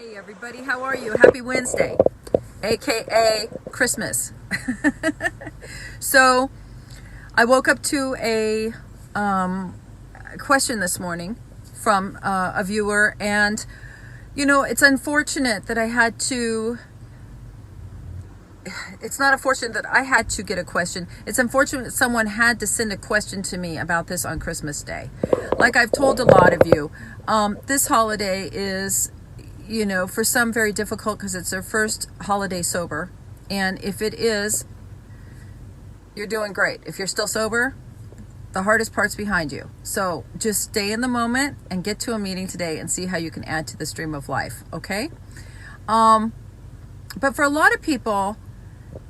Hey everybody, how are you? Happy Wednesday, aka Christmas. So I woke up to a question this morning from a viewer, and it's unfortunate that it's not unfortunate that I had to get a question. It's unfortunate that someone had to send a question to me about this on Christmas Day. Like I've told a lot of you, this holiday is, for some very difficult because it's their first holiday sober. And if it is, you're doing great. If you're still sober, the hardest part's behind you. So just stay in the moment and get to a meeting today and see how you can add to the stream of life, okay? But for a lot of people,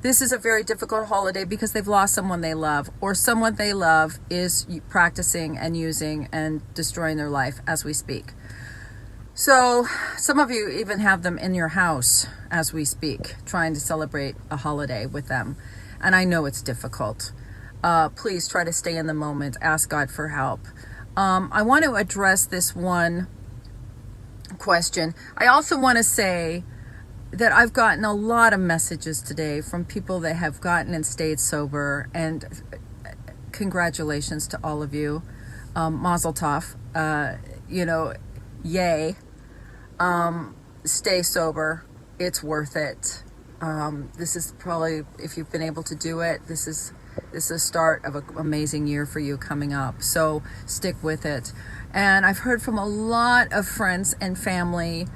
this is a very difficult holiday because they've lost someone they love, or someone they love is practicing and using and destroying their life as we speak. So some of you even have them in your house as we speak, trying to celebrate a holiday with them. And I know it's difficult. Please try to stay in the moment. Ask God for help. I want to address this one question. I also want to say that I've gotten a lot of messages today from people that have gotten and stayed sober, and congratulations to all of you. Mazel tov. Yay. Stay sober. It's worth it. This is probably, if you've been able to do it, this is the start of an amazing year for you coming up. So stick with it. And I've heard from a lot of friends and family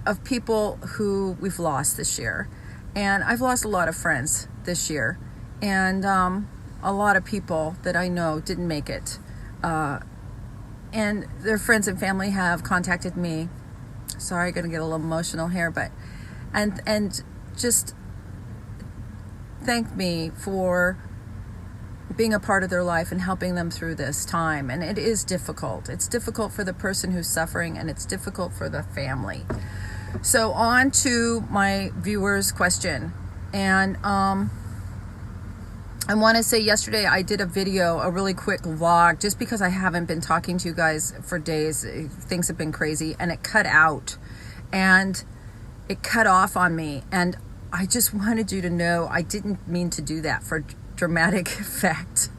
of people who we've lost this year. And I've lost a lot of friends this year. And a lot of people that I know didn't make it. And their friends and family have contacted me. Sorry, I'm going to get a little emotional here, but and just thank me for being a part of their life and helping them through this time. And it is difficult. It's difficult for the person who's suffering, and it's difficult for the family. So on to my viewer's question. And I want to say yesterday I did a video, a really quick vlog, just because I haven't been talking to you guys for days. Things have been crazy, and it cut out and it cut off on me. And I just wanted you to know I didn't mean to do that for dramatic effect.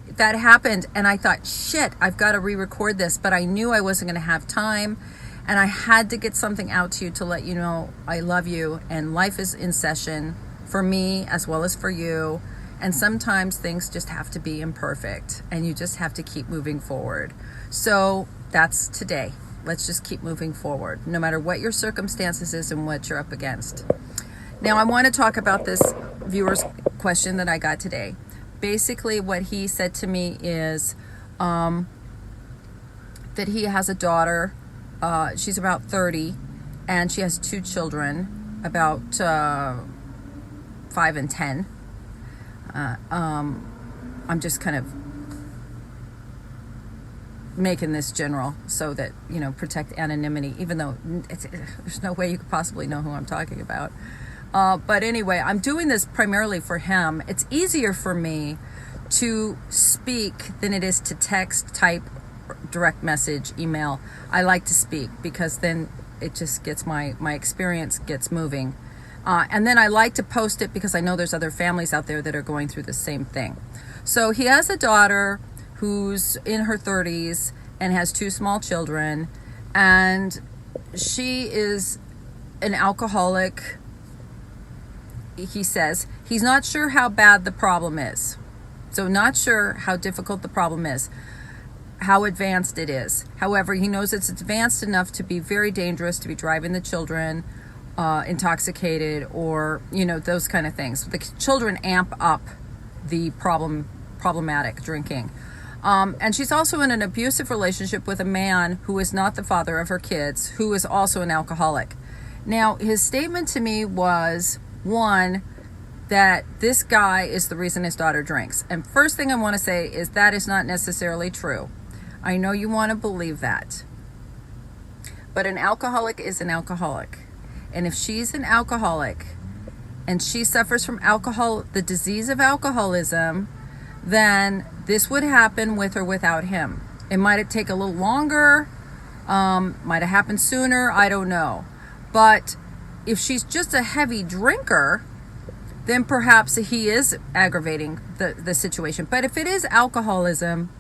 That happened, and I thought, shit, I've got to re-record this, but I knew I wasn't going to have time, and I had to get something out to you to let you know I love you, and life is in session for me as well as for you. And sometimes things just have to be imperfect, and you just have to keep moving forward. So that's today. Let's just keep moving forward, no matter what your circumstances is and what you're up against. Now, I want to talk about this viewer's question that I got today. Basically, what he said to me is that he has a daughter. She's about 30, and she has 2 children, about 5 and 10. I'm just kind of making this general so that, protect anonymity, even though there's no way you could possibly know who I'm talking about. But anyway, I'm doing this primarily for him. It's easier for me to speak than it is to text, type, direct message, email. I like to speak because then it just gets my experience gets moving. And then I like to post it because I know there's other families out there that are going through the same thing. So he has a daughter who's in her 30s and has 2 small children, and she is an alcoholic. He says he's not sure how bad the problem is. So not sure how difficult the problem is, how advanced it is. However, he knows it's advanced enough to be very dangerous, to be driving the children intoxicated, or those kind of things. The children amp up the problematic drinking, and she's also in an abusive relationship with a man who is not the father of her kids, who is also an alcoholic. Now, his statement to me was, one, that this guy is the reason his daughter drinks. And first thing I want to say is that is not necessarily true. I know you want to believe that, but an alcoholic is an alcoholic. And if she's an alcoholic and she suffers from the disease of alcoholism, then this would happen with or without him. It might take a little longer, might have happened sooner, I don't know. But if she's just a heavy drinker, then perhaps he is aggravating the situation. But if it is alcoholism,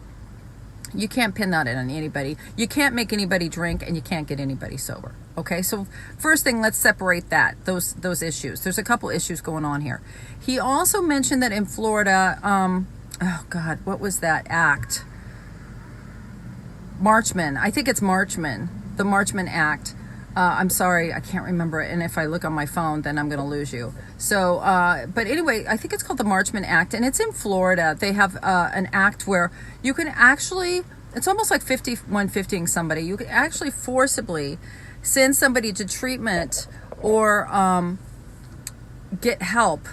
you can't pin that on anybody. You can't make anybody drink, and you can't get anybody sober. Okay, so first thing, let's separate those issues. There's a couple issues going on here. He also mentioned that in Florida, oh God, what was that act? Marchman. I think it's Marchman. The Marchman Act. I'm sorry, I can't remember it. And if I look on my phone, then I'm going to lose you. So, but anyway, I think it's called the Marchman Act, and it's in Florida. They have an act where you can actually, it's almost like 5150ing somebody. You can actually forcibly send somebody to treatment or get help,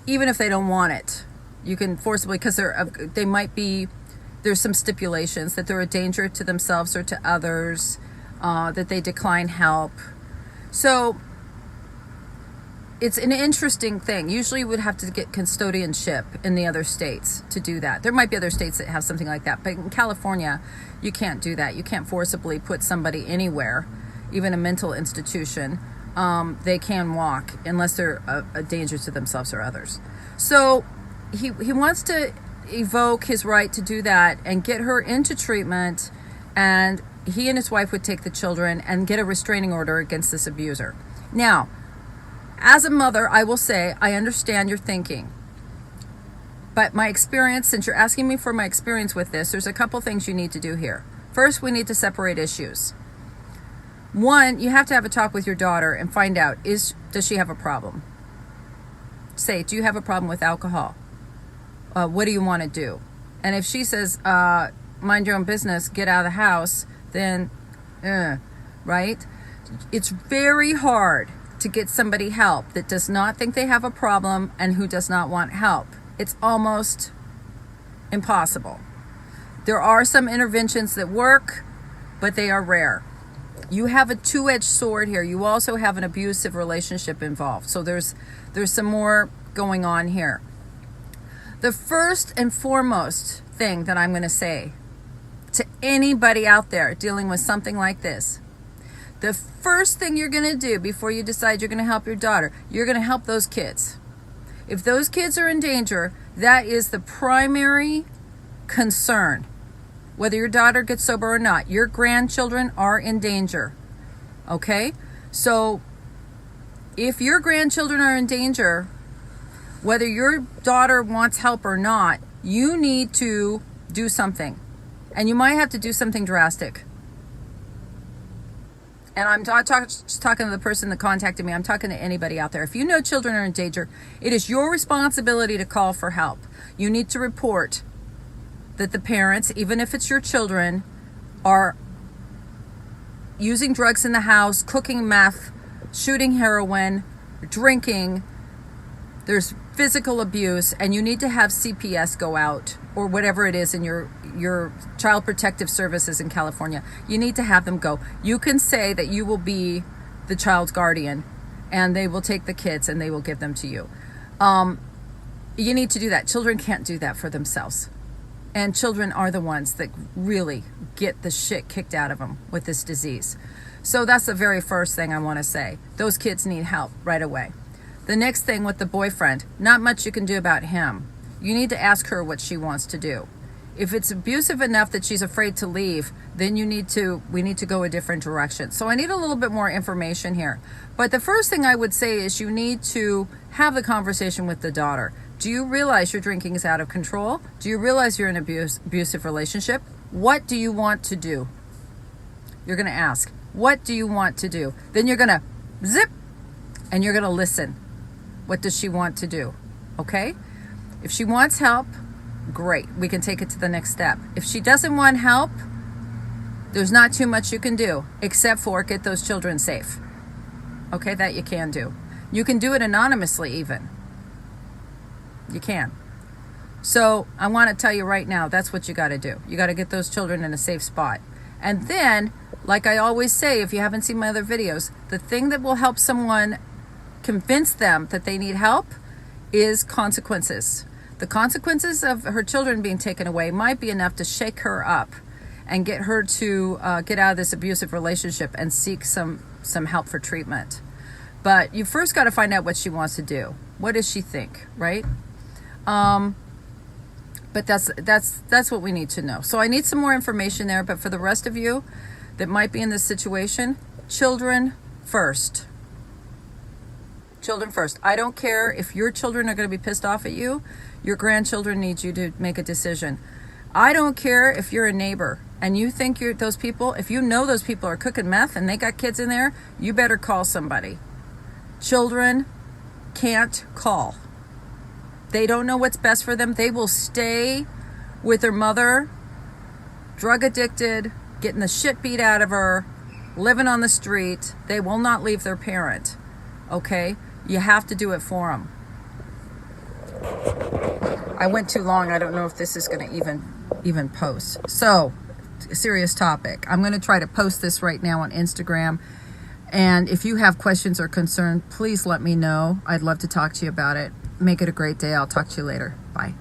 even if they don't want it. You can forcibly, because they might be, there's some stipulations that they're a danger to themselves or to others, that they decline help. So it's an interesting thing. Usually you would have to get custodianship in the other states to do that. There might be other states that have something like that, but in California, you can't do that. You can't forcibly put somebody anywhere, even a mental institution. They can walk unless they're a danger to themselves or others. So he wants to evoke his right to do that and get her into treatment, and he and his wife would take the children and get a restraining order against this abuser. Now, as a mother, I will say, I understand your thinking. But my experience, since you're asking me for my experience with this, there's a couple things you need to do here. First, we need to separate issues. One, you have to have a talk with your daughter and find out, does she have a problem? Say, do you have a problem with alcohol? What do you want to do? And if she says, mind your own business, get out of the house, then, right? It's very hard to get somebody help that does not think they have a problem and who does not want help. It's almost impossible. There are some interventions that work, but they are rare. You have a two-edged sword here. You also have an abusive relationship involved. So there's some more going on here. The first and foremost thing that I'm going to say to anybody out there dealing with something like this, the first thing you're going to do before you decide you're going to help your daughter, you're going to help those kids. If those kids are in danger, that is the primary concern. Whether your daughter gets sober or not, your grandchildren are in danger. Okay? So if your grandchildren are in danger, whether your daughter wants help or not, you need to do something. And you might have to do something drastic. And I'm not just talking to the person that contacted me. I'm talking to anybody out there. If you know children are in danger, it is your responsibility to call for help. You need to report that the parents, even if it's your children, are using drugs in the house, cooking meth, shooting heroin, drinking. There's physical abuse, and you need to have CPS go out, or whatever it is in your child protective services in California. You need to have them go. You can say that you will be the child's guardian, and they will take the kids and they will give them to you. You need to do that. Children can't do that for themselves. And children are the ones that really get the shit kicked out of them with this disease. So that's the very first thing I want to say. Those kids need help right away. The next thing with the boyfriend, not much you can do about him. You need to ask her what she wants to do. If it's abusive enough that she's afraid to leave, then we need to go a different direction. So I need a little bit more information here. But the first thing I would say is you need to have the conversation with the daughter. Do you realize your drinking is out of control? Do you realize you're in an abusive relationship? What do you want to do? You're going to ask, what do you want to do? Then you're going to zip, and you're going to listen. What does she want to do? Okay? If she wants help, great. We can take it to the next step. If she doesn't want help, there's not too much you can do except for get those children safe. Okay, that you can do. You can do it anonymously even. You can. So I want to tell you right now, that's what you got to do. You got to get those children in a safe spot. And then, like I always say, if you haven't seen my other videos, the thing that will help someone convince them that they need help is consequences. The consequences of her children being taken away might be enough to shake her up and get her to get out of this abusive relationship and seek some some help for treatment. But you first got to find out what she wants to do. What does she think, right? But that's what we need to know. So I need some more information there. But for the rest of you that might be in this situation, children first. Children first. I don't care if your children are going to be pissed off at you. Your grandchildren need you to make a decision. I don't care if you're a neighbor and you think you're those people. If you know those people are cooking meth and they got kids in there, you better call somebody. Children can't call. They don't know what's best for them. They will stay with their mother, drug addicted, getting the shit beat out of her, living on the street. They will not leave their parent. Okay? You have to do it for them. I went too long. I don't know if this is going to even post. So, serious topic. I'm going to try to post this right now on Instagram. And if you have questions or concerns, please let me know. I'd love to talk to you about it. Make it a great day. I'll talk to you later. Bye.